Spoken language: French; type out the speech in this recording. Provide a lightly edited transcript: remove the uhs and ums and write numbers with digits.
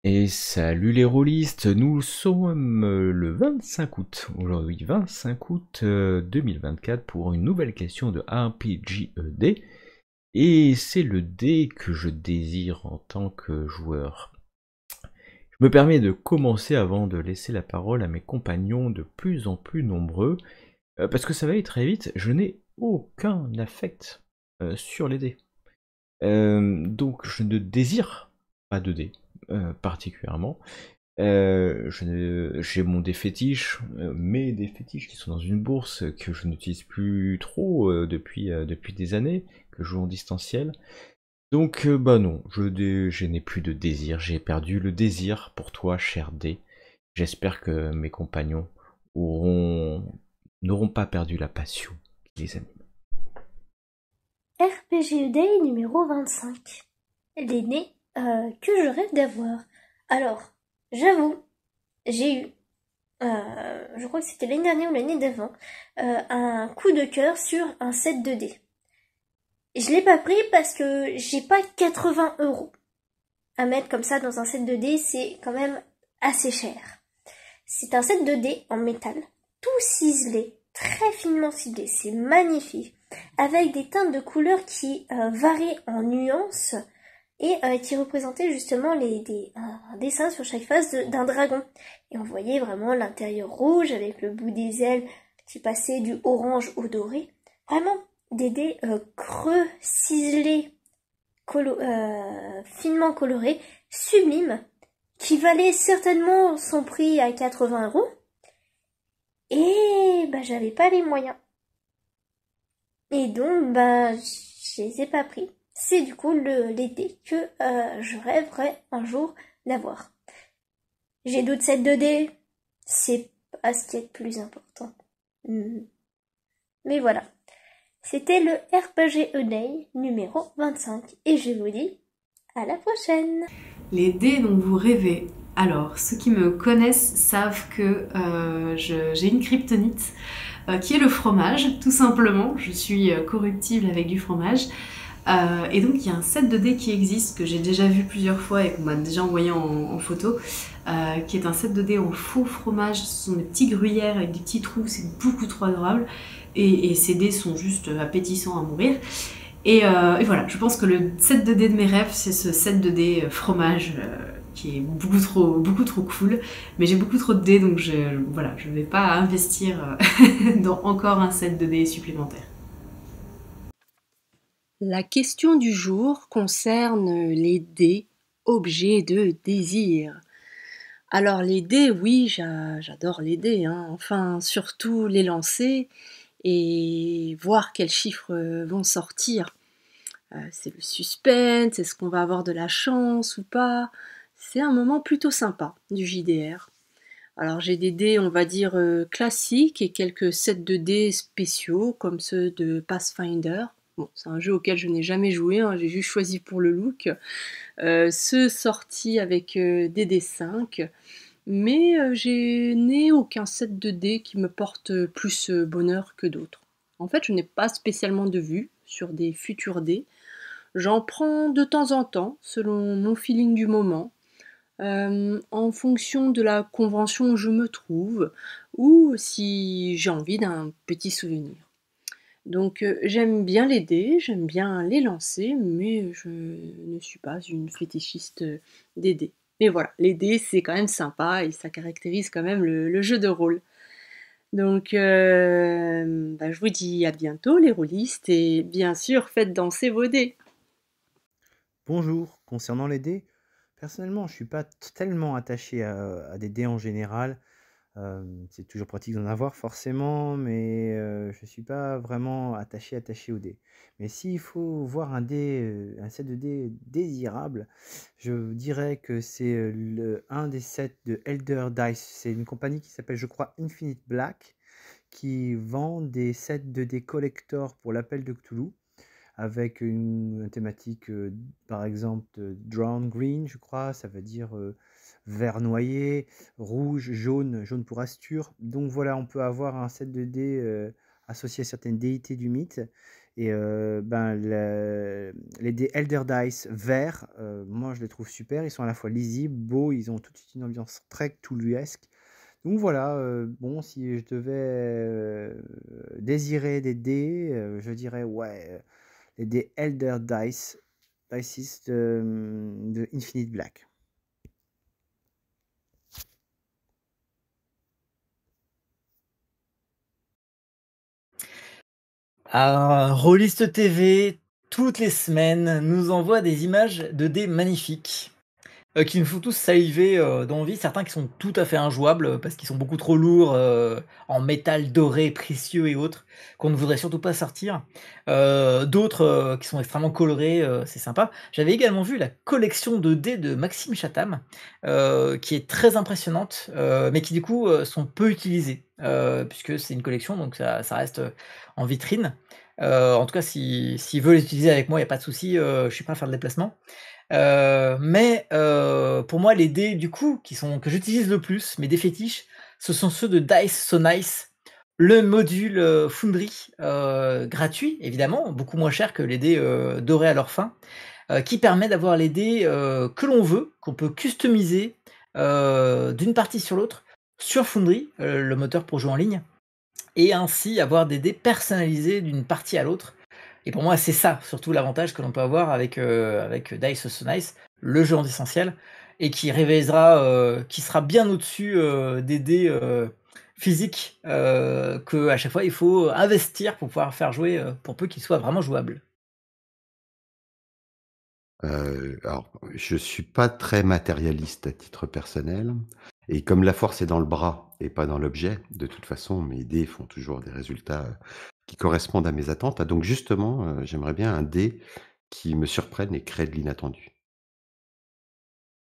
Et salut les rôlistes, nous sommes le 25 août, aujourd'hui 25 août 2024 pour une nouvelle question de RPGED. Et c'est le dé que je désire en tant que joueur. Je me permets de commencer avant de laisser la parole à mes compagnons de plus en plus nombreux, parce que ça va aller très vite, je n'ai aucun affect sur les dés. Donc je ne désire pas de dés. Particulièrement. J'ai mon dé fétiche, mes dés fétiches qui sont dans une bourse que je n'utilise plus trop depuis des années, que je joue en distanciel. Donc bah non, je n'ai plus de désir, j'ai perdu le désir pour toi, cher dé. J'espère que mes compagnons n'auront pas perdu la passion qui les anime. RPG Day numéro 25. Les nés que je rêve d'avoir. Alors, j'avoue, j'ai eu, je crois que c'était l'année dernière ou l'année d'avant, un coup de cœur sur un set 2D. Je l'ai pas pris parce que j'ai pas 80 € à mettre comme ça dans un set 2D, c'est quand même assez cher. C'est un set 2D en métal, tout ciselé, très finement ciselé, c'est magnifique, avec des teintes de couleurs qui varient en nuances et qui représentaient justement un dessin sur chaque face d'un dragon. Et on voyait vraiment l'intérieur rouge avec le bout des ailes qui passait du orange au doré. Vraiment des dés creux, ciselés, finement colorés, sublimes, qui valaient certainement son prix à 80 €. Et bah j'avais pas les moyens. Et donc bah je les ai pas pris. C'est du coup les dés que je rêverais un jour d'avoir. J'ai d'autres sets de dés, c'est pas ce qui est le plus important. Mais voilà. C'était le RPG Day numéro 25 et je vous dis à la prochaine. Les dés dont vous rêvez. Alors, ceux qui me connaissent savent que j'ai une kryptonite qui est le fromage, tout simplement. Je suis corruptible avec du fromage. Et donc, il y a un set de dés qui existe, que j'ai déjà vu plusieurs fois et qu'on m'a déjà envoyé en photo, qui est un set de dés en faux fromage. Ce sont des petits gruyères avec des petits trous, c'est beaucoup trop adorable. Et ces dés sont juste appétissants à mourir. Et voilà, je pense que le set de dés de mes rêves, c'est ce set de dés fromage qui est beaucoup trop cool. Mais j'ai beaucoup trop de dés, donc voilà, je vais pas investir dans encore un set de dés supplémentaire. La question du jour concerne les dés, objets de désir. Alors les dés, oui, j'adore les dés, hein. Enfin surtout les lancer et voir quels chiffres vont sortir. C'est le suspense, est-ce qu'on va avoir de la chance ou pas? C'est un moment plutôt sympa du JDR. Alors j'ai des dés, on va dire, classiques et quelques sets de dés spéciaux comme ceux de Pathfinder. Bon, c'est un jeu auquel je n'ai jamais joué, hein, j'ai juste choisi pour le look. Ceux sortis avec des D5, mais je n'ai aucun set de dés qui me porte plus bonheur que d'autres. En fait, je n'ai pas spécialement de vue sur des futurs dés. J'en prends de temps en temps, selon mon feeling du moment, en fonction de la convention où je me trouve, ou si j'ai envie d'un petit souvenir. Donc j'aime bien les dés, j'aime bien les lancer, mais je ne suis pas une fétichiste des dés. Mais voilà, les dés c'est quand même sympa et ça caractérise quand même le jeu de rôle. Donc bah, je vous dis à bientôt les rôlistes et bien sûr faites danser vos dés. Bonjour, concernant les dés, personnellement je suis pas tellement attaché à des dés en général. C'est toujours pratique d'en avoir forcément, mais je suis pas vraiment attaché aux dés. Mais s'il faut voir un set de dés désirable, je dirais que c'est un des sets de Elder Dice. C'est une compagnie qui s'appelle, je crois, Infinite Black, qui vend des sets de dés collector pour l'appel de Cthulhu, avec une thématique, par exemple, Drown Green, je crois, ça veut dire vert noyé, rouge, jaune pour Astur. Donc voilà, on peut avoir un set de dés associé à certaines déités du mythe. Et les dés Elder Dice verts, moi je les trouve super. Ils sont à la fois lisibles, beaux, ils ont tout de suite une ambiance très Cthulhuesque. Donc voilà, bon, si je devais désirer des dés, je dirais ouais, les dés Elder Dice de Infinite Black. Rollist TV, toutes les semaines, nous envoie des images de dés magnifiques qui nous font tous saliver d'envie. Certains qui sont tout à fait injouables parce qu'ils sont beaucoup trop lourds en métal doré, précieux et autres, qu'on ne voudrait surtout pas sortir. D'autres qui sont extrêmement colorés, c'est sympa. J'avais également vu la collection de dés de Maxime Chatham, qui est très impressionnante, mais qui du coup sont peu utilisés, puisque c'est une collection, donc ça reste en vitrine. En tout cas, s'il veut les utiliser avec moi, il n'y a pas de souci, je suis prêt à faire le déplacement. Mais pour moi, les dés du coup que j'utilise le plus, mes dés fétiches, ce sont ceux de Dice So Nice, le module Foundry gratuit, évidemment, beaucoup moins cher que les dés dorés à leur fin, qui permet d'avoir les dés que l'on veut, qu'on peut customiser d'une partie sur l'autre sur Foundry, le moteur pour jouer en ligne, et ainsi avoir des dés personnalisés d'une partie à l'autre. Et pour moi, c'est ça, surtout l'avantage que l'on peut avoir avec Dice So Nice, le jeu en essentiel, et qui qui sera bien au-dessus des dés physiques que à chaque fois il faut investir pour pouvoir faire jouer, pour peu qu'ils soient vraiment jouables. Alors, je suis pas très matérialiste à titre personnel et comme la force est dans le bras et pas dans l'objet, de toute façon, mes dés font toujours des résultats, qui correspondent à mes attentes. Donc justement, j'aimerais bien un dé qui me surprenne et crée de l'inattendu.